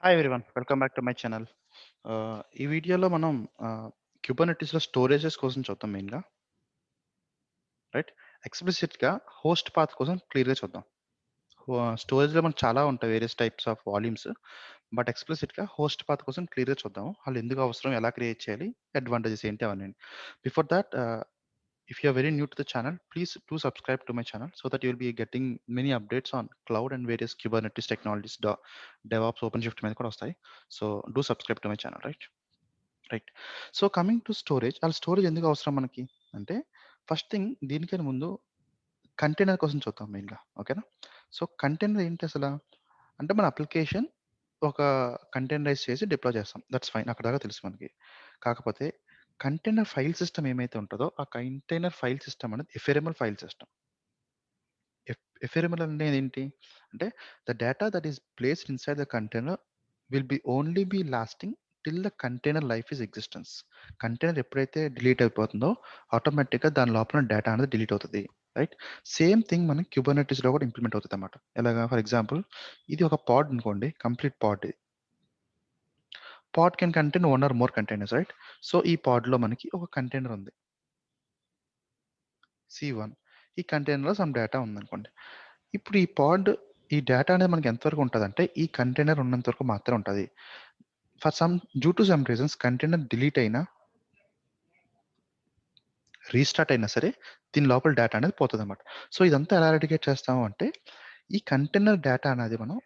Hi everyone, welcome back to my channel. ఈ వీడియోలో మనం క్యూబర్నెటీస్లో స్టోరేజెస్ కోసం చూద్దాం మెయిన్గా. రైట్, ఎక్స్ప్లిసిట్గా హోస్ట్ పాత్ కోసం క్లియర్గా చూద్దాం. స్టోరేజ్లో మనకు చాలా ఉంటాయి, various types of volumes. But ఎక్స్ప్లిసిట్గా హోస్ట్ పాత్ కోసం క్లియర్గా చూద్దాం. వాళ్ళు ఎందుకు అవసరం, ఎలా క్రియేట్ చేయాలి, అడ్వాంటేజెస్ ఏంటి అవన్నీ. Before that, if you are very new to the channel, please do subscribe to my channel so that you will be getting many updates on cloud and various Kubernetes technologies, DevOps, OpenShift మీద కూడా వస్తాయి. So do subscribe to my channel, right. So coming to storage, వాళ్ళ storage ఎందుకు అవసరం మనకి అంటే, first thing దీనికన్నా ముందు కంటైనర్ కోసం చూద్దాం మెయిన్గా. ఓకేనా? సో కంటైనర్ ఏంటి అసలు అంటే, మన అప్లికేషన్ ఒక కంటైనరైజ్ చేసి డిప్లాయ్ చేస్తాం, దట్స్ ఫైన్, అక్కడ దాకా తెలుసు మనకి. కాకపోతే కంటైనర్ ఫైల్ సిస్టమ్ ఏమైతే ఉంటుందో, ఆ కంటైనర్ ఫైల్ సిస్టమ్ అనేది ఎఫెరమల్ ఫైల్ సిస్టమ్. ఎఫెరమల్ అనేది ఏంటి అంటే, the data that is placed inside the container will be only be lasting till the container life is existence. Container ఎప్పుడైతే డిలీట్ అయిపోతుందో ఆటోమేటిక్గా దాని లోపల డేటా అనేది డిలీట్ అవుతుంది. రైట్, సేమ్ థింగ్ మనకి క్యూబర్నెటీస్లో కూడా ఇంప్లిమెంట్ అవుతుంది అన్నమాట. ఎలాగా, ఫర్ ఎగ్జాంపుల్ ఇది ఒక పాడ్ అనుకోండి, complete pod. Pod can contain one or more containers, right. So ఈ పాడ్లో మనకి ఒక కంటైనర్ ఉంది C1. ఈ కంటైనర్లో సమ్ డేటా ఉందనుకోండి. ఇప్పుడు ఈ పాడ్, ఈ డేటా అనేది మనకి ఎంతవరకు ఉంటుందంటే, ఈ కంటైనర్ ఉన్నంత వరకు మాత్రమే ఉంటుంది. For some due to some reasons container delete అయినా, రీస్టార్ట్ అయినా సరే, దీని లోపల డేటా అనేది పోతుంది అనమాట. సో ఇదంతా ఎలా రెడికేట్ చేస్తాము అంటే, ఈ కంటైనర్ డేటా అనేది మనం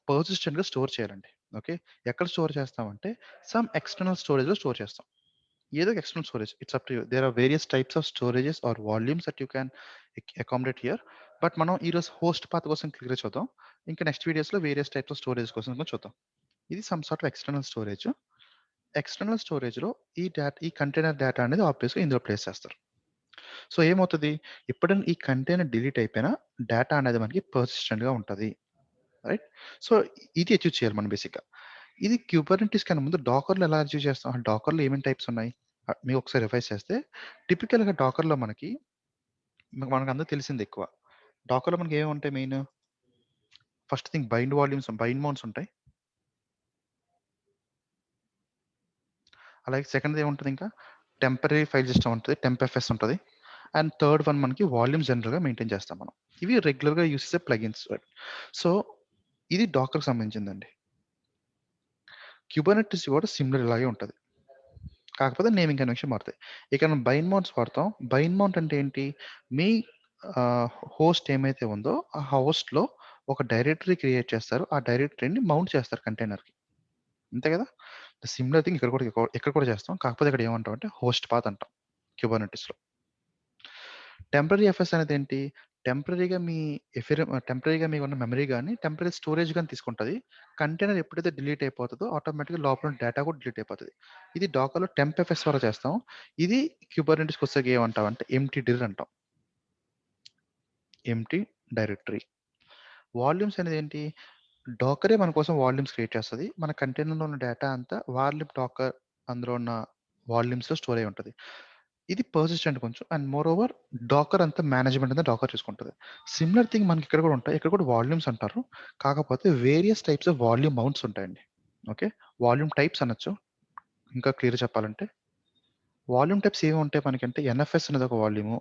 పర్సిస్టెంట్గా స్టోర్ చేయాలండి. ఓకే, ఎక్కడ స్టోర్ చేస్తామంటే, సమ్ ఎక్స్టర్నల్ స్టోరేజ్లో స్టోర్ చేస్తాం. ఏదో ఒక external storage, it's up to you. There are various types of storages or volumes that you can accommodate here. But మనం ఈరోజు హోస్ట్ పాత్ కోసం క్లియర్గా చూద్దాం. ఇంకా నెక్స్ట్ వీడియోస్లో వేరియస్ టైప్స్ ఆఫ్ స్టోరేజ్ కోసం కూడా చూద్దాం. ఇది some sort of external storage. External స్టోరేజ్లో ఈ కంటైనర్ డేటా అనేది ఆబ్వియస్గా ఇందులో ప్లేస్ చేస్తారు. సో ఏమవుతుంది, ఎప్పుడైనా ఈ కంటైనర్ డిలీట్ అయిపోయినా డేటా అనేది మనకి పర్సిస్టెంట్గా ఉంటుంది. రైట్. సో ఇది అచీవ్ చేయాలి మనం బేసిక్గా. ఇది క్యూబర్నెటీస్ కన్నా ముందు డాకర్లో ఎలా అచీవ్ చేస్తాం, డాకర్లో ఏమేమి టైప్స్ ఉన్నాయి మీకు ఒకసారి రివైజ్ చేస్తే, టిపికల్గా డాకర్లో మనకి మనకు అందరూ తెలిసింది ఎక్కువ. డాకర్లో మనకి ఏమి ఉంటాయి main, first thing bind volumes, bind mounts ఉంటాయి. అలాగే సెకండ్ ఏముంటుంది, ఇంకా టెంపరరీ ఫైల్ సిస్టమ్ ఉంటుంది, టెంప్ఎఫ్ఎస్ ఉంటుంది. అండ్ థర్డ్ వన్ మనకి వాల్యూమ్ జనరల్గా మెయింటైన్ చేస్తాం మనం. ఇవి రెగ్యులర్గా యూస్ చేసే ప్లగిన్స్. సో ఇది డాకర్కి సంబంధించిందండి. క్యూబర్నెటీస్ కూడా సిమిలర్ ఇలాగే ఉంటుంది, కాకపోతే నేమింగ్ కన్వెన్షన్ మారుతాయి. ఇక మనం బైండ్ మౌంట్స్ వాడతాం. బైండ్ మౌంట్ అంటే ఏంటి, మీ హోస్ట్ ఏమైతే ఉందో ఆ హోస్ట్లో ఒక డైరెక్టరీ క్రియేట్ చేస్తారు, ఆ డైరెక్టరీని మౌంట్ చేస్తారు కంటైనర్కి, అంతే కదా. సిమిలర్ థింగ్ ఇక్కడ కూడా చేస్తాం, కాకపోతే ఇక్కడ ఏమంటాం అంటే హోస్ట్ పాత్ అంటాం క్యూబర్నెటీస్లో. టెంపరరీ ఎఫ్ఎస్ అనేది ఏంటి, టెంపరీగా మీకు ఉన్న మెమరీ కానీ టెంపరీ స్టోరేజ్ కానీ తీసుకుంటుంది. కంటైనర్ ఎప్పుడైతే డిలీట్ అయిపోతుందో ఆటోమేటిక్గా లోపల డేటా కూడా డిలీట్ అయిపోతుంది. ఇది డాకర్లో టెంప్ ఎఫ్ఎస్ ద్వారా చేస్తాం. ఇది క్యూబర్నెటీస్కి వచ్చేకి ఏమంటాం అంటే ఎంటీ డిర్ అంటాం, ఎంటీ డైరెక్టరీ. వాల్యూమ్స్ అనేది ఏంటి, డాకరే మన కోసం వాల్యూమ్స్ క్రియేట్ చేస్తుంది. మన కంటైనర్లో ఉన్న డేటా అంతా వాల్యూమ్ డాకర్ అందులో ఉన్న వాల్యూమ్స్లో స్టోర్ అయి ఉంటుంది. ఇది పర్సిస్టెంట్ కొంచెం, అండ్ మోర్ ఓవర్ డాకర్ అంతా మేనేజ్మెంట్ అంతా డాకర్ చూసుకుంటుంది. సిమిలర్ థింగ్ మనకి ఇక్కడ కూడా ఉంటాయి, ఇక్కడ కూడా వాల్యూమ్స్ అంటారు, కాకపోతే various types of volume mounts ఉంటాయండి. ఓకే, వాల్యూమ్ టైప్స్ అనొచ్చు. ఇంకా క్లియర్ చెప్పాలంటే వాల్యూమ్ టైప్స్ ఏమి ఉంటాయి మనకంటే, ఎన్ఎఫ్ఎస్ అనేది ఒక వాల్యూము,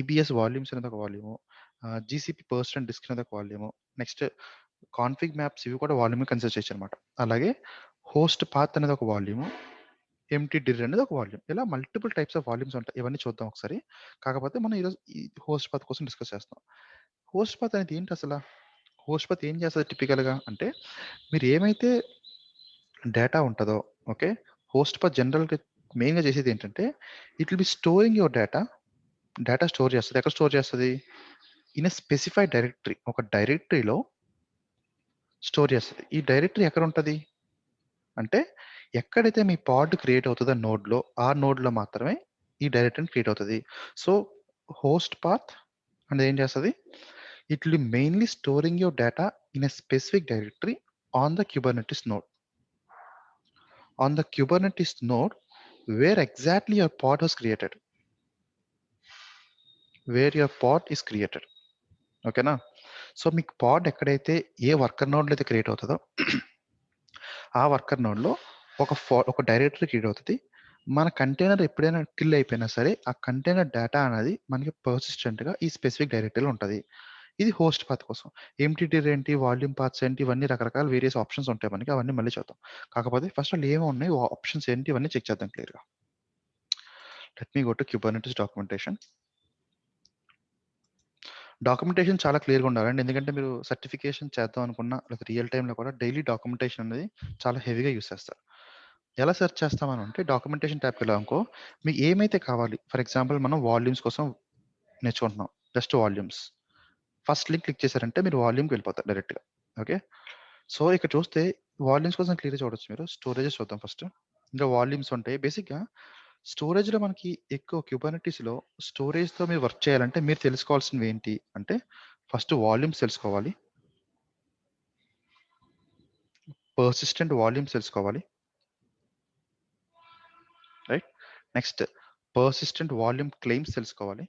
ఈబిఎస్ వాల్యూమ్స్ అనేది ఒక వాల్యూము, జీసీపీ పర్సనల్ డిస్క్ అనేది ఒక వాల్యూము, నెక్స్ట్ కాన్ఫిగ్ మ్యాప్స్ ఇవి కూడా వాల్యూమ్ కన్సిడర్ చేయొచ్చు అనమాట. అలాగే హోస్ట్ పాత్ అనేది ఒక వాల్యూము, ఎంటీ డిర్ అనేది ఒక వాల్యూమ్. ఇలా మల్టిపుల్ టైప్స్ ఆఫ్ వాల్యూమ్స్ ఉంటాయి. ఇవన్నీ చూద్దాం ఒకసారి. కాకపోతే మనం ఈరోజు ఈ హోస్ట్ పాత్ కోసం డిస్కస్ చేస్తాం. హోస్ట్ పాత్ అనేది ఏంటి అసలు, హోస్ట్ పాత్ ఏం చేస్తుంది టిపికల్గా అంటే, మీరు ఏమైతే డేటా ఉంటుందో, ఓకే, హోస్ట్ పాత్ జనరల్గా మెయిన్గా చేసేది ఏంటంటే, it will be storing your data store చేస్తుంది. ఎక్కడ స్టోర్ చేస్తుంది, ఇన్ ఎ స్పెసిఫైడ్ డైరెక్టరీ, ఒక డైరెక్టరీలో స్టోర్ చేస్తుంది. ఈ డైరెక్టరీ ఎక్కడ ఉంటుంది అంటే, ఎక్కడైతే మీ పాడ్ క్రియేట్ అవుతుందో నోడ్లో, ఆ నోడ్లో మాత్రమే ఈ డైరెక్టరీ క్రియేట్ అవుతుంది. సో హోస్ట్ పాత్ అనేది ఏం చేస్తుంది, it will mainly storing your data in a specific directory on the Kubernetes node. On the Kubernetes node where exactly your pod was created, where your pod is created. ఓకేనా. So మీకు పాడ్ ఎక్కడైతే ఏ worker నోడ్లో అయితే create అవుతుందో ఆ worker నోడ్‌లో ఒక directory create అవుతది. మన కంటైనర్ ఎప్పుడైనా కిల్ అయిపోయినా సరే, ఆ కంటైనర్ డేటా అనేది మనకి పర్సిస్టెంట్‌గా ఈ స్పెసిఫిక్ డైరెక్టరీలో ఉంటది. ఇది హోస్ట్ పాత్ కోసం. ఎంటిటీలు ఏంటి, వాల్యూమ్ పాత్స్ ఏంటి, ఇవన్నీ రకరకాల వేరియస్ ఆప్షన్స్ ఉంటాయి మనకి. అవన్నీ మళ్ళీ చూద్దాం. కాకపోతే ఫస్ట్ అసలు ఏమేమి ఉన్నాయి, ఆప్షన్స్ ఏంటి, ఇవన్నీ చెక్ చేద్దాం క్లియర్‌గా. Let me go to Kubernetes documentation. Documentation చాలా క్లియర్‌గా ఉండాలండి. ఎందుకంటే మీరు సర్టిఫికేషన్ చేద్దాం అనుకున్నా, లేదా రియల్ టైమ్‌లో కూడా డైలీ డాక్యుమెంటేషన్ అనేది చాలా హెవీగా యూజ్ చేస్తారు. ఎలా సెర్చ్ చేస్తామనంటే డాక్యుమెంటేషన్ ట్యాబ్‌కెళ్ళామనుకో, మీకు ఏమైతే కావాలి, ఫర్ ఎగ్జాంపుల్ మనం వాల్యూమ్స్ కోసం నేర్చుకుంటున్నాం. Just volumes. First link click చేశారంటే మీరు వాల్యూమ్‌కి వెళ్ళిపోతారు డైరెక్ట్‌గా. ఓకే. సో, ఇక్కడ చూస్తే వాల్యూమ్స్ కోసం క్లియర్‌గా చూడొచ్చు మీరు. స్టోరేజెస్ చూద్దాం ఫస్ట్. ఇంకా వాల్యూమ్స్ ఉంటాయి. బేసిక్‌గా స్టోరేజ్‌లో మనకి ఎక్కువ కుబర్నెటిస్‌లో స్టోరేజ్‌తో మీరు వర్క్ చేయాలంటే మీరు తెలుసుకోవాల్సినవి ఏంటి అంటే, ఫస్ట్ వాల్యూమ్స్ తెలుసుకోవాలి. పర్సిస్టెంట్ వాల్యూమ్స్ తెలుసుకోవాలి. Right. Next persistent volume claims తెలుసుకోవాలి.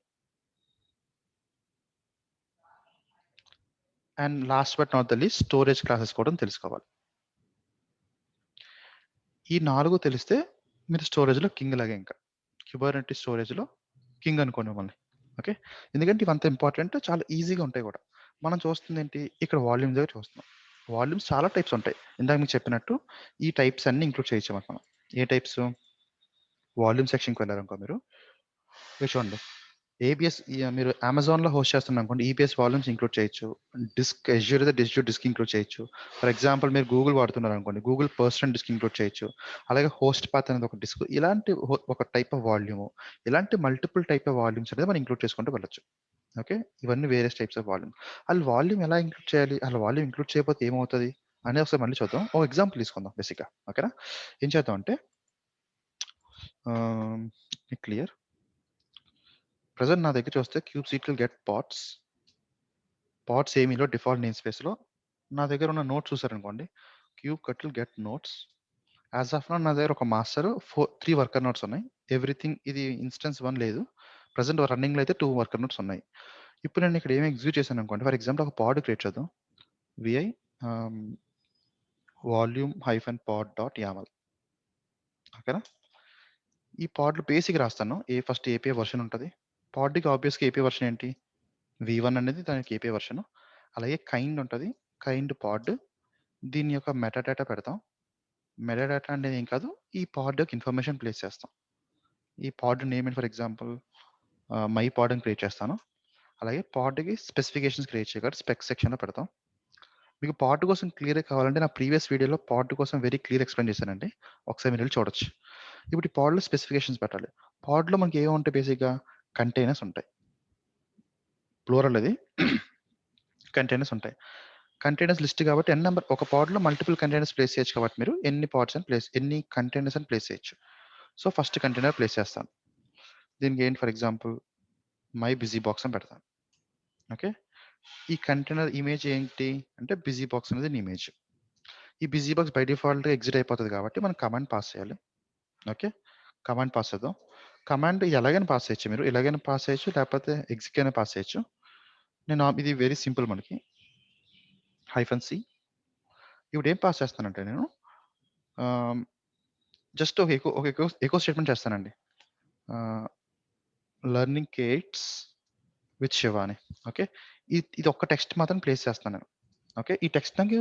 And last but not the least storage classes కూడా తెలుసుకోవాలి. ఈ 4 తెలిస్తే మీరు స్టోరేజ్‌లో కింగ్ లాగే ఇంకా. కుబర్నెటిస్ స్టోరేజ్‌లో కింగ్ అనుకోండి మిమ్మల్ని. ఓకే. ఎందుకంటే ఇవంతా ఇంపార్టెంట్, చాలా ఈజీగా ఉంటాయి కూడా. మనం చూస్తుందేంటి, ఇక్కడ వాల్యూమ్ దగ్గర చూస్తున్నాం. వాల్యూమ్స్ చాలా టైప్స్ ఉంటాయి. ఇందాక మీకు చెప్పినట్టు ఈ టైప్స్ అన్నీ ఇంక్లూడ్ చేయొచ్చు మనం. ఏ టైప్స్? వాల్యూమ్ సెక్షన్‌కి వెళ్లారనుకో మీరు, ఇవి చూడండి. ఏబీఎస్ మీరు అమెజాన్‌లో హోస్ట్ చేస్తున్నారనుకోండి, ఈబీఎస్ వాల్యూమ్స్ ఇంక్లూడ్ చేయొచ్చు. అజ్యూర్ అయితే డిస్క్ ఇంక్లూడ్ చేయొచ్చు. ఫర్ ఎగ్జాంపుల్ మీరు గూగుల్ వాడుతున్నారనుకోండి, గూగుల్ పర్సనల్ డిస్క్ ఇంక్లూడ్ చేయొచ్చు. అలాగే హోస్ట్ పాత్ అనేది ఒక డిస్క్. ఇలాంటి ఒక టైప్ ఆఫ్ వాల్యూమ్. ఇలాంటి మల్టిపుల్ టైప్ ఆఫ్ వాల్యూమ్స్ అనేది మనం ఇంక్లూడ్ చేసుకుంటూ వెళ్ళొచ్చు. ఓకే. ఇవన్నీ వేరియస్ టైప్స్ ఆఫ్ వాల్యూమ్. ఆళ్ళు వాల్యూమ్ ఎలా ఇంక్లూడ్ చేయాలి? ఆళ్ళు వాల్యూమ్ ఇంక్లూడ్ చేయకపోతే ఏమవుతది? అనేది ఒకసారి మళ్ళీ చూద్దాం. ఒక ఎగ్జాంపుల్ తీసుకుందాం బేసిక్‌గా. ఓకేనా? ఏం చేద్దాం అంటే ఆహ్, క్లియర్. ప్రెజెంట్ నా దగ్గర చూస్తే క్యూబ్‌సీక్వెల్ గెట్ పార్ట్స్. పార్ట్స్ ఏమీలో డిఫాల్ట్ నేమ్ స్పేస్‌లో నా దగ్గర ఉన్న నోట్స్ చూసారనుకోండి. Kubectl get nodes. As of now నా దగ్గర ఒక మాస్టర్ 3 వర్కర్ నోట్స్ ఉన్నాయి. ఎవ్రీథింగ్ ఇది ఇన్‌స్టెన్స్ 1 లేదు. ప్రెజెంట్ రన్నింగ్‌లో అయితే 2 వర్కర్ నోట్స్ ఉన్నాయి. ఇప్పుడు నేను ఇక్కడ ఏమి ఎగ్జిక్యూట్ చేశాననుకోండి. ఫర్ ఎగ్జాంపుల్ ఒక పాడ్ క్రియేట్ చేద్దాం. విఐ ఆహ్, వాల్యూమ్ హైఫన్ పాడ్ డాట్ యామల్. ఓకేనా? ఈ పాడ్‌లో బేసిక్ రాస్తాను. ఫస్ట్ ఏపీఐ వెర్షన్ ఉంటది. పాడ్‌కి ఆబ్వియస్‌గా ఏపీఐ వెర్షన్ ఏంటి? V1 అనేది దానికి ఏపీఐ వెర్షన్. అలాగే కైండ్ ఉంటది. కైండ్ పాడ్. దీని యొక్క మెటాడాటా పెడతాం. మెటాడాటా అనేది ఏం కాదు, ఈ పాడ్ యొక్క ఇన్ఫర్మేషన్ ప్లేస్ చేస్తాం. ఈ పాడ్ నేమ్ ఫర్ ఎగ్జాంపుల్ మై పాడ్ అని క్రియేట్ చేస్తాను. అలాగే పాడ్‌కి స్పెసిఫికేషన్స్ క్రియేట్ చేయగా స్పెక్స్ సెక్షన్‌లో పెడతాం. మీకు పాడ్ కోసం క్లియర్‌గా కావాలంటే నా ప్రీవియస్ వీడియోలో పాడ్ కోసం వెరీ క్లియర్ ఎక్స్‌ప్లెయిన్ చేశానండి. ఒకసారి మీరెళ్లి చూడొచ్చు. ఇప్పుడు ఈ పాడ్‌లో స్పెసిఫికేషన్స్ పెట్టాలి. పాడ్‌లో మనకి ఏముంటాయి బేసిక్‌గా కంటైనర్స్ ఉంటాయి. ప్లూరల్ అది. కంటైనర్స్ ఉంటాయి. కంటైనర్స్ లిస్ట్ కాబట్టి ఒక పాడ్‌లో మల్టిపుల్ కంటైనర్స్ ప్లేస్ చేయొచ్చు కాబట్టి మీరు ఎన్ని కంటైనర్స్ అని ప్లేస్ చేయొచ్చు. సో, ఫస్ట్ కంటైనర్ ప్లేస్ చేస్తాను. దీనికి ఏంటి for example my busy box అని పెడతాను. ఓకే. ఈ కంటైనర్ ఇమేజ్ ఏంటి అంటే బిజీ బాక్స్ అనేది దీని ఇమేజ్. ఈ బిజీ బాక్స్ బై డిఫాల్ట్‌గా ఎగ్జిట్ అయిపోతది కాబట్టి మనం కమాండ్ పాస్ చేయాలి. ఓకే. కమాండ్ పాస్ చేద్దాం. కమాండ్ ఎలాగైనా పాస్ చేయొచ్చు మీరు. ఇలాగైనా పాస్ చేయొచ్చు. లేకపోతే ఎగ్జిక్ అయినా పాస్ చేయొచ్చు. ఇది వెరీ సింపుల్ మనకి. -సి. ఇప్పుడు ఏం పాస్ చేస్తానంటే నేను ఆహ్, జస్ట్ ఒక ఎకో స్టేట్‌మెంట్ చేస్తానండి. ఆహ్, లెర్నింగ్ కిట్స్ విత్ శివ అని. ఓకే. ఇది ఒక్క టెక్స్ట్ మాత్రం ప్లేస్ చేస్తాను నేను. ఓకే. ఈ టెక్స్ట్ నాకు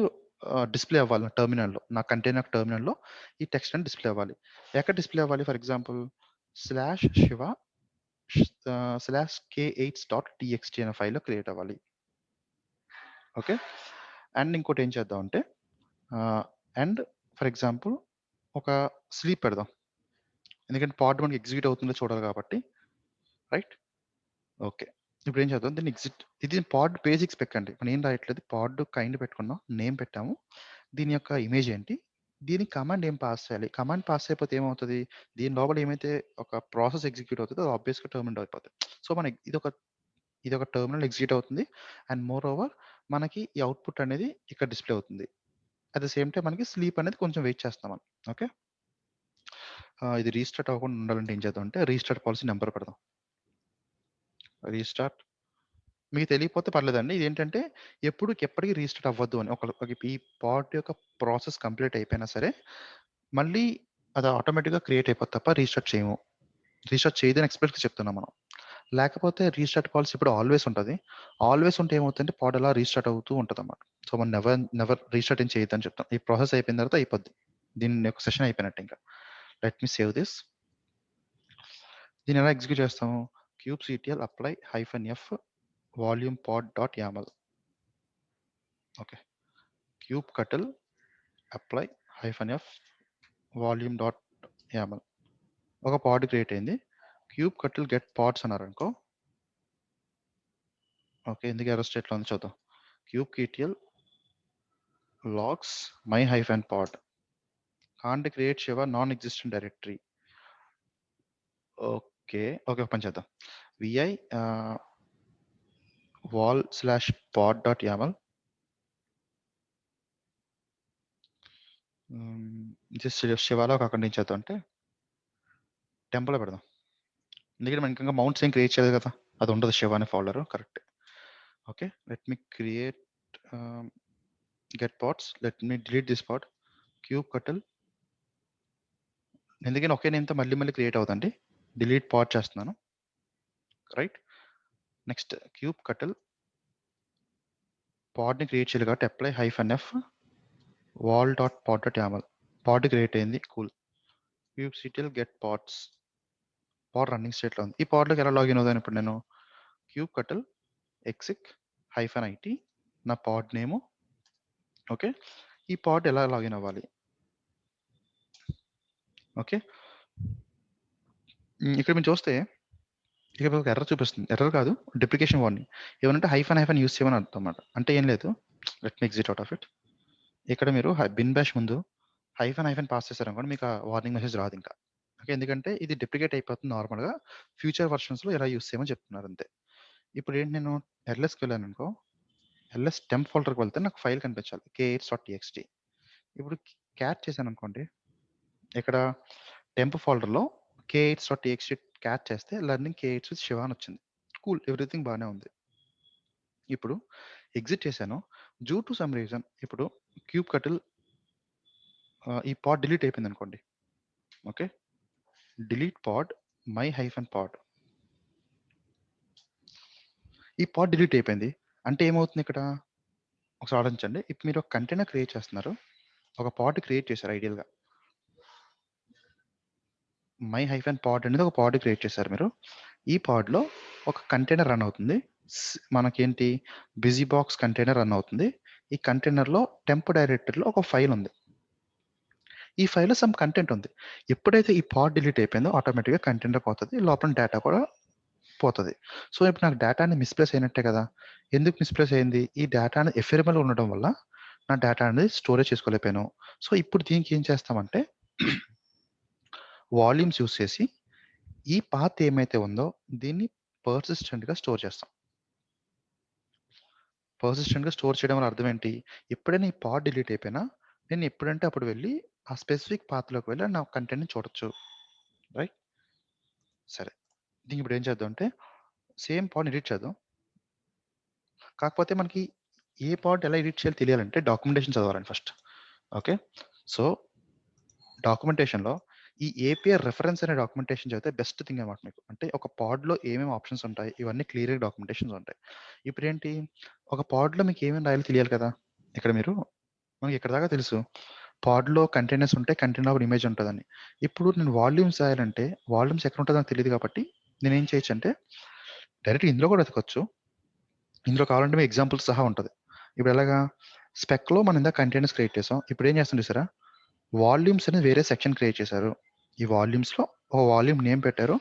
డిస్‌ప్లే అవ్వాలి నా టెర్మినల్‌లో. నా కంటైనర్ టెర్మినల్‌లో ఈ టెక్స్ట్ అనేది డిస్‌ప్లే అవ్వాలి. ఎక్కడ డిస్‌ప్లే అవ్వాలి? ఫర్ ఎగ్జాంపుల్ /శివ /k8s.txt అనే ఫైల్‌లో క్రియేట్ అవ్వాలి. ఓకే. అండ్ ఇంకోటి ఏం చేద్దాం అంటే ఆహ్, అండ్ ఫర్ ఎగ్జాంపుల్ ఒక స్లీప్ పెడదాం. ఎందుకంటే పాడ్ మనకి ఎగ్జిక్యూట్ అవుతుందో చూడాలి కాబట్టి. రైట్? ఓకే. ఇప్పుడేం చేద్దాం దీన్ని ఇది పాడ్ బేసిక్ స్పెక్ అండి. మనం ఏం రాయట్లేదు. పాడ్ కైండ్ పెట్టుకున్నాం. నేమ్ పెట్టాము. దీని యొక్క ఇమేజ్ ఏంటి? దీనికి కమాండ్ ఏం పాస్ చేయాలి? కమాండ్ పాస్ చేయకపోతే ఏమవుతది? దీని లోపల ఏమైతే ఒక ప్రాసెస్ ఎగ్జిక్యూట్ అవుతదో అది ఆబ్వియస్‌గా టెర్మినేట్ అయిపోతది. సో, మన ఇదొక టెర్మినల్ ఎగ్జిక్యూట్ అవుతుంది. అండ్ మోర్ ఓవర్ మనకి ఈ అవుట్‌పుట్ అనేది ఇక్కడ డిస్‌ప్లే అవుతుంది. అట్ ద సేమ్ టైమ్ మనకి స్లీప్ అనేది కొంచెం వెయిట్ చేస్తాం మనం. ఓకే. ఇది రీస్టార్ట్ అవ్వకుండా ఉండాలంటే ఏం చేద్దాం అంటే రీస్టార్ట్ పాలిసీ నంబర్ పెడదాం. రీస్టార్ట్ మీకు తెలియకపోతే పర్లేదండి. ఇదేంటంటే ఎప్పటికి రీస్టార్ట్ అవ్వద్దు అని. ఈ పాడ్ యొక్క ప్రాసెస్ కంప్లీట్ అయిపోయినా సరే, మళ్ళీ అది ఆటోమేటిక్‌గా క్రియేట్ అయిపోద్ది తప్ప రీస్టార్ట్ చేయము. రీస్టార్ట్ చేయదని ఎక్స్‌ప్రెస్‌గా చెప్తున్నాం మనం. లేకపోతే రీస్టార్ట్ కాల్స్ ఇప్పుడు ఆల్వేస్ ఉంటది. ఆల్వేస్ ఉంటే ఏమవుతుందంటే పాడ్ అలా రీస్టార్ట్ అవుతూ ఉంటదన్నమాట. సో, మనం నెవర్ రీస్టార్ట్ ఏం చేయొద్దని చెప్తాం. ఈ ప్రాసెస్ అయిపోయిన తర్వాత అయిపోద్ది. దీని యొక్క సెషన్ అయిపోయినట్టే ఇంకా. Let me save this. దీన్ని ఎలా ఎగ్జిక్యూట్ చేస్తాము? kubectl apply -f volume pod dot YAML. Okay. kubectl apply -f volume dot YAML. ఒక పాడ్ క్రియేట్ అయింది. kubectl గెట్ పాడ్స్ అన్నారనుకో. ఓకే. ఎందుకు ఎర్రర్ స్టేట్‌లో ఉంది చూద్దాం. kubectl logs my-pod can't create Shiva non-existent directory. Okay. Okay. ఒక పని చేద్దాం. vi vol/pod.yaml జస్ట్ శివాలో ఒక అక్కడి నుంచి చేద్దాం అంటే టెంప్లో పెడదాం. ఎందుకంటే మనకి ఇంకా మౌంట్స్ ఏం క్రియేట్ చేయలేదు కదా! అది ఉండదు శివ అనే folder correct. Okay. Let me create get pods. Let me delete this pod. kubectl ఎందుకని ఒకే నేమ్‌తో మళ్ళీ క్రియేట్ అవ్వదండి. డిలీట్ పాడ్ చేస్తున్నాను. రైట్. నెక్స్ట్ kubectl పాడ్‌ని క్రియేట్ చేయాలి కాబట్టి apply -f vol.pod.yaml. Pod create అయింది. Cool. kubectl get pods. Pod running స్టేట్‌లో ఉంది. ఈ పాడ్‌లోకి ఎలా లాగిన్ అవుతాను ఇప్పుడు నేను? kubectl exec -it నా పాడ్ నేము. ఓకే. ఈ పాడ్ ఎలా లాగిన్ అవ్వాలి? ఓకే. ఇక్కడ మీరు చూస్తే ఇక్కడ ఒక ఎర్రర్ చూపిస్తుంది. ఎర్రర్ కాదు, డెప్రికేషన్ వార్నింగ్. ఏమనంటే హైఫన్ యూజ్ చేయమని అర్థం అన్నమాట. అంటే ఏం లేదు. Let me exit out of it. ఇక్కడ మీరు బిన్ బాష్ ముందు హైఫన్ పాస్ చేశారనుకోండి మీకు ఆ వార్నింగ్ మెసేజ్ రాదు ఇంకా. ఓకే. ఎందుకంటే ఇది డెప్రికేట్ అయిపోతుంది నార్మల్‌గా. ఫ్యూచర్ వెర్షన్స్‌లో ఇలా యూజ్ చేయమని చెప్తున్నారు అంతే. ఇప్పుడు ఏంటి నేను ఎల్ఎస్‌కి వెళ్ళాననుకో, ఎల్ఎస్ టెంప్ ఫోల్డర్‌కి వెళ్తే నాకు ఫైల్ కనిపించాలి. k8.txt. ఇప్పుడు క్యాట్ చేశాననుకోండి, ఇక్కడ టెంప్ ఫోల్డర్‌లో k8.txt క్యాట్ చేస్తే లెర్నింగ్ k8 విత్ శివ అని వచ్చింది. కూల్. ఎవ్రీథింగ్ బానే ఉంది. ఇప్పుడు ఎగ్జిట్ చేశాను. డ్యూ టు సమ్ రీజన్ ఇప్పుడు kubectl ఈ పాడ్ డిలీట్ అయిపోయిందనుకోండి. ఓకే. డిలీట్ పాడ్ my-pod. ఈ పాడ్ డిలీట్ అయిపోయింది. అంటే ఏమవుతుంది ఇక్కడ? ఒకసారి ఆలోచించండి. ఇప్పుడు మీరు ఒక కంటైనర్ క్రియేట్ చేస్తున్నారు. ఒక పాడ్ క్రియేట్ చేశారు ఐడియల్‌గా. my-pod అనేది ఒక పాడ్ క్రియేట్ చేశారు మీరు. ఈ పాడ్‌లో ఒక కంటైనర్ రన్ అవుతుంది. మనకేంటి బిజీ బాక్స్ కంటైనర్ రన్ అవుతుంది. ఈ కంటైనర్‌లో టెంప్ డైరెక్టరీలో ఒక ఫైల్ ఉంది. ఈ ఫైల్‌లో సమ్ కంటెంట్ ఉంది. ఎప్పుడైతే ఈ పాడ్ డిలీట్ అయిపోయిందో ఆటోమేటిక్‌గా కంటైనర్ పోతది. లోపల డేటా కూడా పోతది. సో, ఇప్పుడు నాకు డేటా అనేది మిస్‌ప్లేస్ అయినట్టే కదా! ఎందుకు మిస్‌ప్లేస్ అయింది? ఈ డేటా అనేది ఎఫెరబుల్ ఉండడం వల్ల నా డేటా అనేది స్టోరేజ్ చేసుకోలేకపోయాను. సో, ఇప్పుడు దీనికి ఏం చేస్తామంటే వాల్యూమ్స్ యూజ్ చేసి ఈ పాత్ ఏమైతే ఉందో దీన్ని పర్సిస్టెంట్‌గా స్టోర్ చేస్తాం. పర్సిస్టెంట్‌గా స్టోర్ చేయడం వల్ల అర్థం ఏంటి? ఎప్పుడైనా ఈ పాడ్ డిలీట్ అయిపోయినా నేను ఎప్పుడంటే అప్పుడు వెళ్లి ఆ స్పెసిఫిక్ పాత్‌లోకి వెళ్లి నా కంటెంట్‌ని చూడొచ్చు. రైట్? సరే. దీనికి ఇప్పుడు ఏం చేద్దాం అంటే సేమ్ పాడ్‌ని ఎడిట్ చేద్దాం. కాకపోతే మనకి ఏ పాడ్ ఎలా ఎడిట్ చేయాలో తెలియాలంటే డాక్యుమెంటేషన్ చదవాలండి ఫస్ట్. ఓకే. సో, డాక్యుమెంటేషన్‌లో ఈ ఏపీఐ రిఫరెన్స్ అనే డాక్యుమెంటేషన్ చదివితే బెస్ట్ థింగ్ అన్నమాట మీకు. అంటే ఒక పాడ్‌లో ఏమేమి ఆప్షన్స్ ఉంటాయి, ఇవన్నీ క్లియర్‌గా డాక్యుమెంటేషన్స్ ఉంటాయి. ఇప్పుడేంటి ఒక పాడ్‌లో మీకు ఏమేమి రాయాలో తెలియాలి కదా! ఇక్కడ మీరు మనకి ఇక్కడి దాకా తెలుసు. పాడ్‌లో కంటైనర్స్ ఉంటాయి. కంటైనర్‌లో ఒక ఇమేజ్ ఉంటదని. ఇప్పుడు నేను వాల్యూమ్స్ రాయాలంటే వాల్యూమ్స్ ఎక్కడ ఉంటదో నాకు తెలీదు కాబట్టి నేనేం చేయొచ్చంటే డైరెక్ట్‌గా ఇందులో కూడా వెతకొచ్చు. ఇందులో కావాలంటే మీకు ఎగ్జాంపుల్స్ సహా ఉంటది. ఇప్పుడు ఎలాగా? స్పెక్‌లో మనం ఇందాక కంటైనర్స్ క్రియేట్ చేసాం. ఇప్పుడు ఏం చేస్తాం చూసారా? వాల్యూమ్స్ అనేది వేరే సెక్షన్ క్రియేట్ చేశారు. ఈ వాల్యూమ్స్‌లో ఒక వాల్యూమ్ నేమ్ పెట్టారు.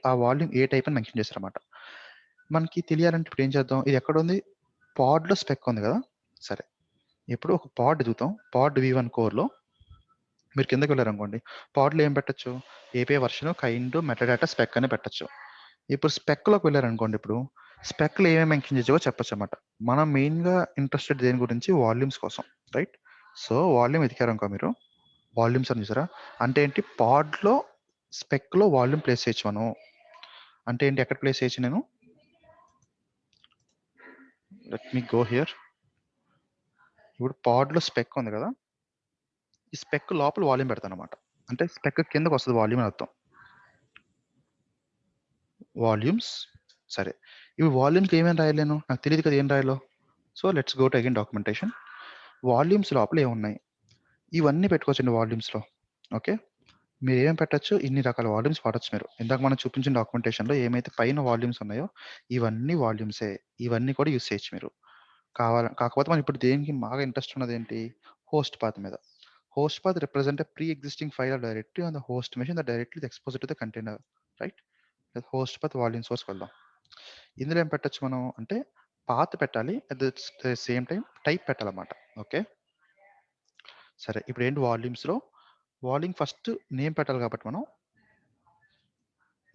ఆ వాల్యూమ్ ఏ టైప్ అని మెన్షన్ చేశారన్నమాట. మనకి తెలియాలంటే ఇప్పుడు ఏం చేద్దాం? ఇది ఎక్కడుంది? పాడ్‌లో స్పెక్ ఉంది కదా! సరే. ఇప్పుడు ఒక పాడ్ ఎతుకుతాం. పాడ్ v1 కోర్‌లో మీరు కిందకి వెళ్లారనుకోండి. పాడ్‌లో ఏం పెట్టొచ్చు? API version, kind, metadata, spec అని పెట్టొచ్చు. ఇప్పుడు స్పెక్‌లోకి వెళ్లారనుకోండి ఇప్పుడు, స్పెక్‌లో ఏమేమి మెన్షన్ చేసావో చెప్పొచ్చన్నమాట. మనం మెయిన్‌గా ఇంట్రెస్టెడ్ దేని గురించి? వాల్యూమ్స్ కోసం. రైట్? సో, వాల్యూమ్ ఎతికారనుకో మీరు, వాల్యూమ్స్ అని చూసారా? అంటే ఏంటి? పాడ్‌లో స్పెక్‌లో వాల్యూమ్ ప్లేస్ చేయొచ్చు మనం. అంటే ఏంటి? ఎక్కడ ప్లేస్ చేయొచ్చు నేను? Let me go here. ఇప్పుడు పాడ్‌లో స్పెక్ ఉంది కదా! ఈ స్పెక్ లోపల వాల్యూమ్ పెడతానన్నమాట. అంటే స్పెక్ కిందకొస్తది వాల్యూమ్ అని అర్థం. వాల్యూమ్స్ సరే. ఈ వాల్యూమ్స్‌కి ఏమేమి రాయాలి నేను? నాకు తెలీదు కదా ఏం రాయాలో. So, let's go to again documentation. Volumes లోపల ఏమున్నాయి? ఇవన్నీ పెట్టుకోవచ్చండి వాల్యూమ్స్‌లో. ఓకే. మీరేం పెట్టొచ్చు, ఇన్ని రకాల వాల్యూమ్స్ వాడొచ్చు మీరు. ఇందాక మనం చూపించిన డాక్యుమెంటేషన్‌లో ఏమైతే పైన వాల్యూమ్స్ ఉన్నాయో, ఇవన్నీ వాల్యూమ్సే. ఇవన్నీ కూడా యూజ్ చేయొచ్చు మీరు. కాకపోతే మనం ఇప్పుడు దేనికి బాగా ఇంట్రెస్ట్ ఉన్నదేంటి? హోస్ట్ పాత్ మీద. Host path represent a pre existing file or directory on the host machine that directly is exposed to the container. Right? Host path volume సోర్స్‌కి వెళ్దాం. ఇందులో ఏం పెట్టొచ్చు మనం అంటే పాత్ పెట్టాలి. At the same time type పెట్టాలన్నమాట. ఓకే. సరే. ఇప్పుడేంటి వాల్యూమ్స్‌లో వాల్యూమ్ ఫస్ట్ నేమ్ పెట్టాలి కాబట్టి మనం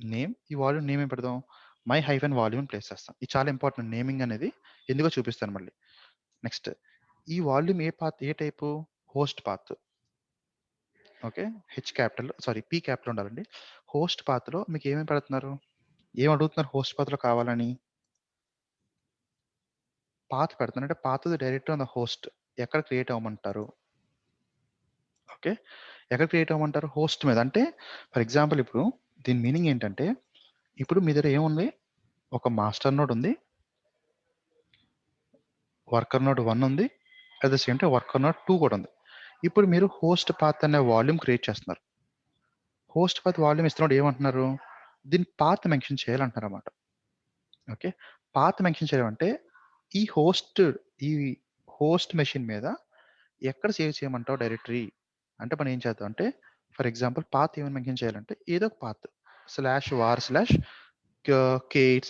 నేమ్ ఈ వాల్యూమ్ నేమ్ ఏం పెడదాం? మై హైఫెన్ వాల్యూమ్ అని ప్లేస్ చేస్తాం. ఇది చాలా ఇంపార్టెంట్ నేమింగ్ అనేది. ఎందుకో చూపిస్తాను మళ్ళీ. నెక్స్ట్ ఈ వాల్యూమ్ ఏ type? Host path. Okay. P capital ఉండాలండి. హోస్ట్ పాత్‌లో మీకు ఏమేమి పెడుతున్నారు? ఏం అడుగుతున్నారు హోస్ట్ పాత్‌లో కావాలని? పాత్ పెడుతున్నారు. అంటే పాత్‌ది డైరెక్ట్‌గా ఆన్ ద హోస్ట్. ఎక్కడ క్రియేట్ అవ్వమంటారు? ఓకే. ఎక్కడ క్రియేట్ అవ్వమంటారు? హోస్ట్ మీద. అంటే ఫర్ ఎగ్జాంపుల్ ఇప్పుడు దీని మీనింగ్ ఏంటంటే, ఇప్పుడు మీ దగ్గర ఏముంది? ఒక మాస్టర్ నోడ్ ఉంది. వర్కర్ నోడ్ 1 ఉంది. At the same time worker node 2 కూడా ఉంది. ఇప్పుడు మీరు హోస్ట్ పాత్ అనే వాల్యూమ్ క్రియేట్ చేస్తున్నారు. హోస్ట్ పాత్ వాల్యూమ్ ఇస్తున్నప్పుడు ఏమంటున్నారు? దీన్ని పాత్ మెన్షన్ చేయాలంటున్నారన్నమాట. ఓకే. పాత్ మెన్షన్ చేయడం అంటే ఈ హోస్ట్ ఈ హోస్ట్ మెషిన్ మీద ఎక్కడ సేవ్ చేయమంటావు డైరెక్టరీ? అంటే మనం ఏం చేద్దాం అంటే ఫర్ ఎగ్జాంపుల్ పాత్ ఏమని మెన్షన్ చేయాలంటే ఏదో ఒక పాత్ /var/k8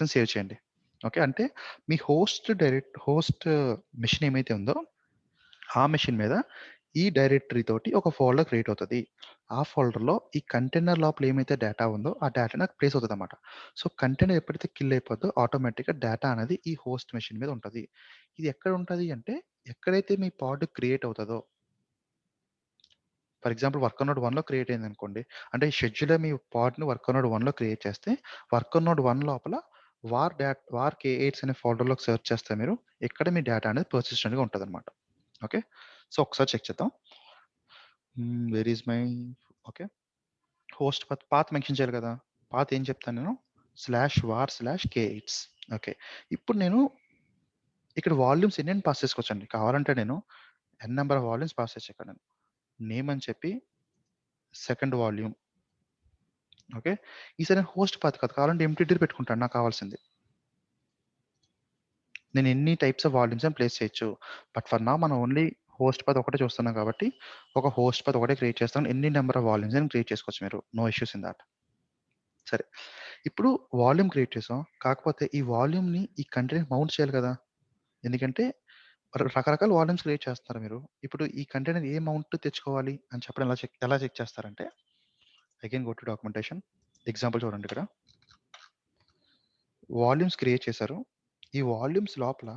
అని సేవ్ చేయండి. ఓకే. అంటే మీ హోస్ట్ మెషిన్ ఏమైతే ఉందో ఆ మెషిన్ మీద ఈ డైరెక్టరీ తోటి ఒక ఫోల్డర్ క్రియేట్ అవుతది. ఆ ఫోల్డర్‌లో ఈ కంటైనర్ లోపల ఏమైతే డేటా ఉందో ఆ డేటా నాకు ప్లేస్ అవుతదన్నమాట. సో, కంటైనర్ ఎప్పుడైతే కిల్ అయిపోద్దో ఆటోమేటిక్‌గా డేటా అనేది ఈ హోస్ట్ మెషిన్ మీద ఉంటది. ఇది ఎక్కడ ఉంటది అంటే ఎక్కడైతే మీ పాడ్ క్రియేట్ అవుతదో ఫర్ ఎగ్జాంపుల్ వర్కర్ నోడ్ 1లో క్రియేట్ అయిందనుకోండి. అంటే ఈ షెడ్యూలర్ మీ పాడ్‌ని వర్కర్ నోడ్ 1లో క్రియేట్ చేస్తే వర్కర్ నోడ్ 1 లోపల వార్ k8s అనే ఫోల్డర్‌లోకి సెర్చ్ చేస్తే మీరు ఇక్కడ మీ డేటా అనేది పర్సిస్టెంట్‌గా ఉంటదన్నమాట. ఓకే. సో, ఒకసారి చెక్ చేద్దాం. Where is my okay. Path mention చేయాలి కదా! పాత్ ఏం చెప్తాను నేను /var/k8s ఓకే. ఇప్పుడు నేను ఇక్కడ వాల్యూమ్స్ ఎన్నైనా పాస్ చేసుకోవచ్చండి. కావాలంటే నేను నంబర్ ఆఫ్ వాల్యూమ్స్ పాస్ చేయొచ్చు ఇక్కడ నేను. నేమ్ అని చెప్పి సెకండ్ వాల్యూమ్ ఓకే. ఈసారి నేను హోస్ట్ పాత్ కాదు. కావాలంటే ఎంప్టీ పెట్టుకుంటాను నాకు కావాల్సింది. నేను ఎన్ని టైప్స్ ఆఫ్ వాల్యూమ్స్ అని ప్లేస్ చేయొచ్చు. బట్ ఫర్ నౌ మనం ఓన్లీ హోస్ట్ పాత్ ఒకటే చూస్తున్నాం కాబట్టి ఒక హోస్ట్ పాత్ ఒకటే క్రియేట్ చేస్తాను. ఎన్ని నంబర్ ఆఫ్ వాల్యూమ్స్ అయినా క్రియేట్ చేసుకోవచ్చు మీరు. No issues in that. సరే. ఇప్పుడు వాల్యూమ్ క్రియేట్ చేసాం. కాకపోతే ఈ వాల్యూమ్‌ని ఈ కంటైనర్‌కి మౌంట్ చేయాలి కదా! ఎందుకంటే రకరకాల వాల్యూమ్స్ క్రియేట్ చేస్తున్నారు మీరు. ఇప్పుడు ఈ కంటైనర్ ఏ మౌంట్ తెచ్చుకోవాలి అని చెప్పడం ఎలా చెక్ చేస్తారంటే again go to documentation. Example చూడండి ఇక్కడ. వాల్యూమ్స్ క్రియేట్ చేశారు. ఈ వాల్యూమ్స్ లోపల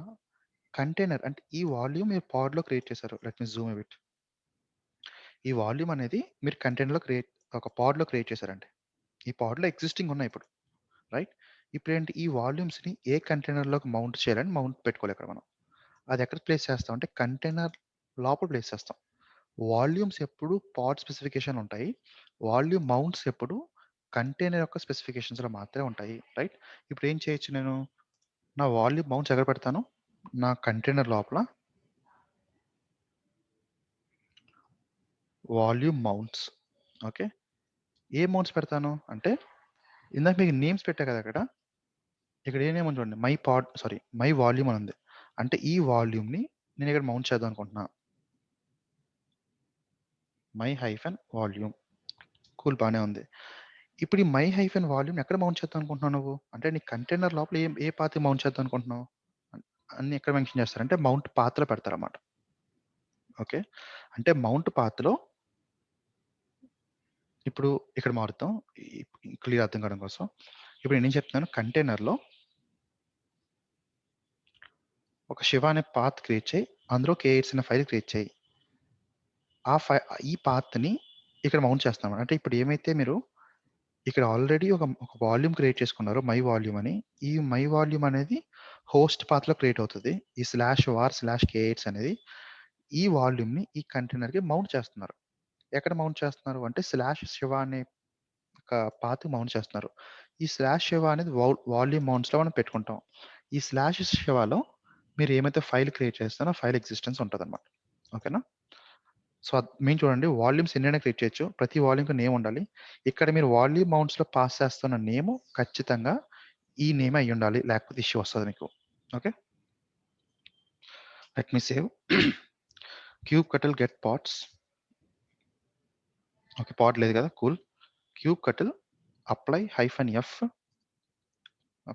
కంటైనర్ అంటే ఈ వాల్యూమ్ మీరు పాడ్‌లో క్రియేట్ చేశారు. Let me Zoom a bit. ఈ వాల్యూమ్ అనేది మీరు కంటైనర్‌లో ఒక పాడ్‌లో క్రియేట్ చేశారండి. ఈ పాడ్‌లో ఎగ్జిస్టింగ్ ఉన్నాయి ఇప్పుడు. రైట్? ఇప్పుడేంటి ఈ వాల్యూమ్స్‌ని ఏ కంటైనర్‌లోకి మౌంట్ చేయాలని మౌంట్ పెట్టుకోవాలి ఇక్కడ మనం. అది ఎక్కడ ప్లేస్ చేస్తాం అంటే కంటైనర్ లోపల ప్లేస్ చేస్తాం. వాల్యూమ్స్ ఎప్పుడు పాడ్ స్పెసిఫికేషన్ ఉంటాయి. వాల్యూమ్ మౌంట్స్ ఎప్పుడు కంటైనర్ యొక్క స్పెసిఫికేషన్స్‌లో మాత్రమే ఉంటాయి. రైట్? ఇప్పుడు ఏం చేయొచ్చు నేను? నా వాల్యూమ్ మౌంట్స్ ఎక్కడ పెడతాను? నా కంటైనర్ లోపల వాల్యూమ్ మౌంట్స్. ఓకే. ఏ మౌంట్స్ పెడతాను? అంటే ఇందాక మీకు నేమ్స్ పెట్టా కదా అక్కడ. ఇక్కడ ఏ నేమ్ ఉంది చూడండి. మై వాల్యూమ్ అని ఉంది. అంటే ఈ వాల్యూమ్‌ని నేను ఇక్కడ మౌంట్ చేద్దాం అనుకుంటున్నా. My hyphen volume. కూల్ బానే ఉంది. ఇప్పుడు ఈ మై హైఫెన్ వాల్యూమ్‌ని ఎక్కడ మౌంట్ చేద్దాం అనుకుంటున్నావు నువ్వు? అంటే నీ కంటైనర్ లోపల ఏ పాత్‌కి మౌంట్ చేద్దాం అనుకుంటున్నావు? అన్ అన్నీ ఎక్కడ మెన్షన్ చేస్తారంటే మౌంట్ పాత్‌లో పెడతారన్నమాట. ఓకే. అంటే మౌంట్ పాత్‌లో ఇప్పుడు ఇక్కడ మారుద్దాం. క్లియర్ అర్థం కావడం కోసం. ఇప్పుడు నేనేం చెప్తున్నాను కంటైనర్‌లో ఒక శివ అనే పాత్ క్రియేట్ చేయి. అందులో కేఎట్స్ అనే ఫైల్ క్రియేట్ చేయి. ఆ ఫై ఈ పాత్‌ని ఇక్కడ మౌంట్ చేస్తున్నాం. అంటే ఇప్పుడు ఏమైతే మీరు ఇక్కడ ఆల్రెడీ ఒక వాల్యూమ్ క్రియేట్ చేసుకున్నారు మై వాల్యూమ్ అని. ఈ మై వాల్యూమ్ అనేది హోస్ట్ పాత్‌లో క్రియేట్ అవుతది. ఈ /var/k8s అనేది ఈ వాల్యూమ్‌ని ఈ కంటైనర్‌కి మౌంట్ చేస్తున్నారు. ఎక్కడ మౌంట్ చేస్తున్నారు అంటే /శివ అనే ఒక పాత్‌కి మౌంట్ చేస్తున్నారు. ఈ /శివ అనేది వాల్యూమ్ మౌంట్స్‌లో మనం పెట్టుకుంటాం. ఈ /శివలో మీరు ఏమైతే ఫైల్ క్రియేట్ చేస్తారో ఫైల్ ఎగ్జిస్టెన్స్ ఉంటదన్నమాట. ఓకేనా? సో, మెయిన్ చూడండి వాల్యూమ్స్ ఎన్నైనా క్రియేట్ చేయొచ్చు. ప్రతి వాల్యూమ్‌కి నేమ్ ఉండాలి. ఇక్కడ మీరు వాల్యూమ్ మౌంట్స్‌లో పాస్ చేస్తున్న నేమ్ ఖచ్చితంగా ఈ నేమ్ అయ్యుండాలి. లేకపోతే ఇష్యూ వస్తది మీకు. Okay. Let me save kubectl get pods. Okay. Pod లేదు కదా! Cool. kubectl apply -f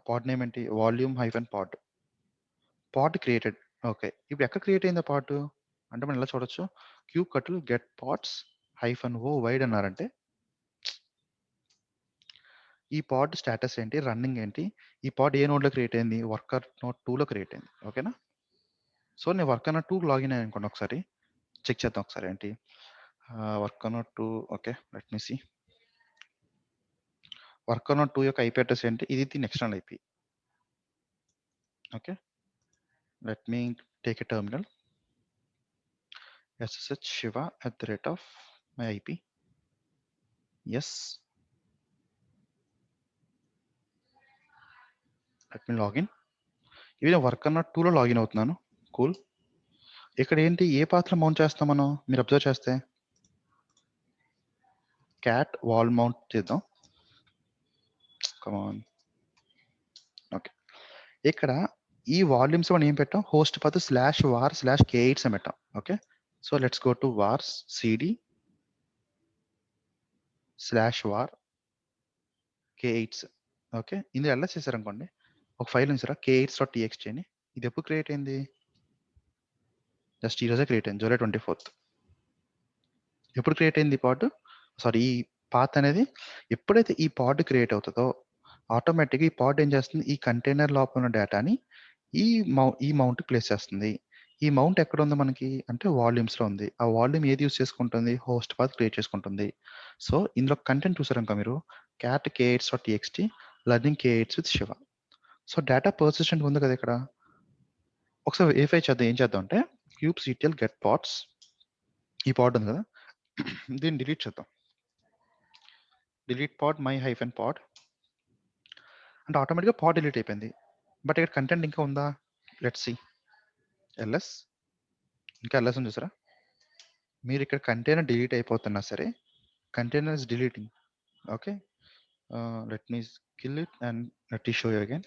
pod name ఏంటి? Volume -pod. Pod created. Okay. ఇప్పుడు ఎక్కడ క్రియేట్ అయింది ఆ పాడ్? అంటే మనం ఇలా చూడొచ్చు. kubectl get pods -o wide అన్నారంటే ఈ పాడ్ స్టేటస్ ఏంటి? రన్నింగ్ ఏంటి? ఈ పాడ్ ఏ నోడ్‌లో క్రియేట్ అయింది? వర్కర్ నోడ్ 2లో క్రియేట్ అయింది. ఓకేనా? సో, నేను వర్కర్ నోడ్ 2 లాగిన్ అయ్యాను అనుకోండి ఒకసారి. చెక్ చేద్దాం ఒకసారి ఏంటి? Worker node 2 okay. Let me see. Worker node 2 యొక్క ఐపీ అడ్రెస్ ఏంటి? ఇది దీని external IP. Okay. Let me take a terminal. ssh shiva @ my IP. Yes. Let me login. ఇది నేను వర్కర్ నోడ్ 2లో లాగిన్ అవుతున్నాను. కూల్. ఇక్కడ ఏంటి? ఏ పాత్‌లో మౌంట్ చేస్తాం మనం? మీరు అబ్జర్వ్ చేస్తే క్యాట్ వాల్ మౌంట్ చేద్దాం. Come on. ఓకే. ఇక్కడ ఈ వాల్యూమ్స్ మనం ఏం పెట్టాం? హోస్ట్ పాత్ /var/k8s అని పెట్టాం. Okay. So, let's go to wars CD /var k8s. Okay. ఇందులో ఎల్ఎస్ చేశారనుకోండి. ఒక ఫైల్ ఉంది చూసారా? k8s.txt అని. ఇది ఎప్పుడు క్రియేట్ అయింది? జస్ట్ ఈ రోజే క్రియేట్ అయింది. జూలై 24థ్. ఎప్పుడు క్రియేట్ అయింది ఈ పాడ్? సారీ ఈ పాత్ అనేది ఎప్పుడైతే ఈ పాడ్ క్రియేట్ అవుతదో ఆటోమేటిక్‌గా ఈ పాడ్ ఏం చేస్తుంది? ఈ కంటైనర్ లోపల ఉన్న డేటాని ఈ మౌంట్‌కి ప్లేస్ చేస్తుంది. ఈ మౌంట్ ఎక్కడుంది మనకి? అంటే వాల్యూమ్స్‌లో ఉంది. ఆ వాల్యూమ్ ఏది యూజ్ చేసుకుంటుంది? హోస్ట్ పాత్ క్రియేట్ చేసుకుంటుంది. సో, ఇందులో కంటెంట్ చూసారనుకో మీరు cat k8s.txt learning k8s with Shiva. So, data persistent ఉంది కదా ఇక్కడ. ఒకసారి వెరిఫై చేద్దాం. ఏం చేద్దాం అంటే kubectl get pods ఈ పాడ్ ఉంది కదా! దీన్ని డిలీట్ చేద్దాం. డిలీట్ పాడ్ my-pod అంటే ఆటోమేటిక్‌గా పాడ్ డిలీట్ అయిపోయింది. బట్ ఇక్కడ కంటెంట్ ఇంకా ఉందా? Let's see. ls ఇంకా ls ఉంది చూసారా? మీరు ఇక్కడ కంటైనర్ డిలీట్ అయిపోతున్నా సరే container is deleting. Okay. Let me kill it and let me show you again.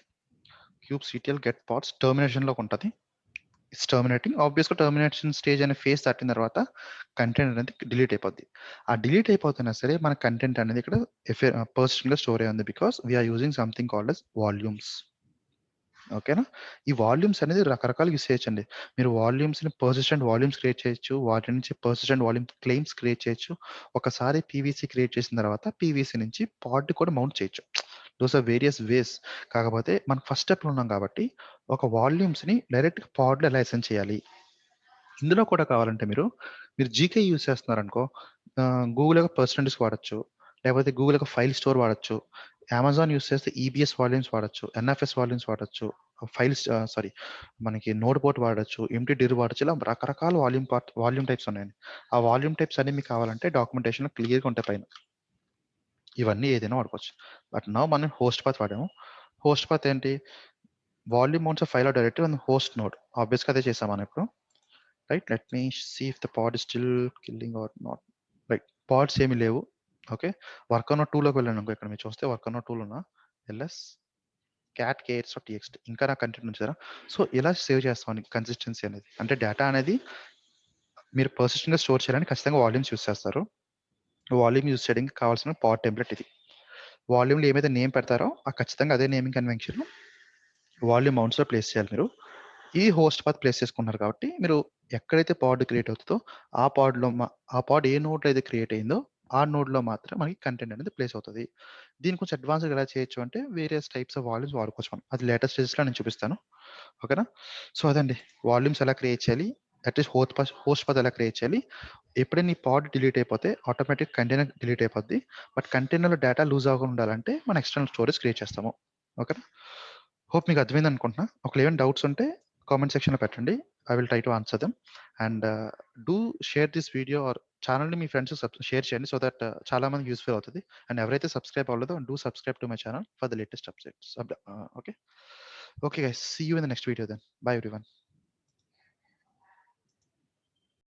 kubectl get pods టర్మినేషన్‌లోకి ఉంటది. It's terminating. ఆబ్వియస్‌గా టర్మినేషన్ స్టేజ్ అనే ఫేజ్ దాటిన తర్వాత కంటెంట్ అనేది డిలీట్ అయిపోద్ది. ఆ డిలీట్ అయిపోతున్నా సరే మన కంటెంట్ అనేది ఇక్కడ పర్సిస్టెంట్‌గా స్టోర్ అయ్యి ఉంది. Because we are using something called as volumes. ఓకేనా? ఈ వాల్యూమ్స్ అనేది రకరకాలుగా యూజ్ చేయొచ్చండి. మీరు వాల్యూమ్స్‌ని పర్సిస్టెంట్ వాల్యూమ్స్ క్రియేట్ చేయొచ్చు. వాటి నుంచి పర్సిస్టెంట్ వాల్యూమ్ క్లెయిమ్స్ క్రియేట్ చేయొచ్చు. ఒకసారి పీవీసీ క్రియేట్ చేసిన తర్వాత పీవీసీ నుంచి పాడ్ కూడా మౌంట్ చేయొచ్చు. Those are various ways. కాకపోతే మనం ఫస్ట్ స్టెప్‌లో ఉన్నాం కాబట్టి ఒక వాల్యూమ్స్‌ని డైరెక్ట్‌గా పాడ్‌లో ఎలా అసైన్ చేయాలి? ఇందులో కూడా కావాలంటే మీరు జీకే యూజ్ చేస్తున్నారనుకో గూగుల్ యొక్క పర్సెంటేజ్ వాడొచ్చు. లేకపోతే గూగుల్ యొక్క ఫైల్ స్టోర్ వాడొచ్చు. అమెజాన్ యూజ్ చేస్తే ఈబీఎస్ వాల్యూమ్స్ వాడొచ్చు. ఎన్ఎఫ్ఎస్ వాల్యూమ్స్ వాడొచ్చు. సారీ మనకి నోడ్ పోర్ట్ వాడొచ్చు. ఎంప్టీ డిర్ వాడొచ్చు. ఇలా రకరకాల వాల్యూమ్ టైప్స్ ఉన్నాయండి. ఆ వాల్యూమ్ టైప్స్ అన్ని మీకు కావాలంటే డాక్యుమెంటేషన్‌లో క్లియర్‌గా ఉంటాయి పైన. ఇవన్నీ ఏదైనా వాడుకోవచ్చు. బట్ నౌ మనం హోస్ట్ పాత్ వాడాము. హోస్ట్ పాత్ ఏంటి? Volume mounts of file or directly on host node. ఆబ్వియస్‌గా అదే చేసాం మనం ఇప్పుడు. Right. Let me see if the pod is still killing or not. Right. Pods ఏమి లేవు. ఓకే. వర్కర్ నోడ్ 2లోకి వెళ్ళాననుకో ఇక్కడ మీరు చూస్తే వర్కర్ నోడ్ 2లో ls cat k8s.txt ఇంకా నా కంటెంట్ ఉంచారా? సో, ఇలా సేవ్ చేస్తామని కన్సిస్టెన్సీ అనేది. అంటే డేటా అనేది మీరు పర్సిస్టెంట్‌గా స్టోర్ చేయాలని ఖచ్చితంగా వాల్యూమ్స్ యూజ్ చేస్తారు. వాల్యూమ్ యూజ్ చేయడానికి కావాల్సిన పాడ్ టెంప్లెట్ ఇది. వాల్యూమ్‌లో ఏమైతే నేమ్ పెడతారో ఖచ్చితంగా అదే నేమింగ్ కన్వెన్షన్ వాల్యూమ్ మౌంట్స్‌లో ప్లేస్ చేయాలి మీరు. ఈ హోస్ట్ పాత్ ప్లేస్ చేసుకున్నారు కాబట్టి మీరు ఎక్కడైతే పాడ్ క్రియేట్ అవుతదో ఆ పాడ్ ఏ నోడ్‌లో అయితే క్రియేట్ అయిందో ఆ నోడ్‌లో మాత్రమే మనకి కంటెంట్ అనేది ప్లేస్ అవుతది. దీన్ని కొంచెం అడ్వాన్స్‌గా ఎలా చేయొచ్చు అంటే వేరియస్ టైప్స్ ఆఫ్ వాల్యూమ్స్ వాడుకోవచ్చు మనం. అది లేటర్ స్టేజెస్‌లో నేను చూపిస్తాను. ఓకేనా? సో, అదండి వాల్యూమ్స్ ఎలా క్రియేట్ చేయాలి? అట్లీస్ట్ హోస్ట్ పాత్ ఎలా క్రియేట్ చేయాలి. ఎప్పుడైనా నీ పాడ్ డిలీట్ అయిపోతే ఆటోమేటిక్ కంటైనర్ డిలీట్ అయిపోద్ది. బట్ కంటైనర్‌లో డేటా లూజ్ అవ్వకుండా ఉండాలంటే మనం ఎక్స్టర్నల్ స్టోరేజ్ క్రియేట్ చేస్తాము. ఓకేనా? హోప్ మీకు అర్థమైంది అనుకుంటున్నా. ఒకవేళ ఏమైనా డౌట్స్ ఉంటే కామెంట్ సెక్షన్‌లో పెట్టండి. I will try to answer them. And do share this video or ఛానెల్‌ని మీ ఫ్రెండ్స్‌కి షేర్ చేయండి. సో దట్ చాలా మందికి యూజ్‌ఫుల్ అవుతది. అండ్ ఎవరైతే సబ్స్క్రైబ్ అవ్వలేదో do subscribe to my channel for the latest updates. Okay. Okay guys. See you in the next video then. Bye everyone.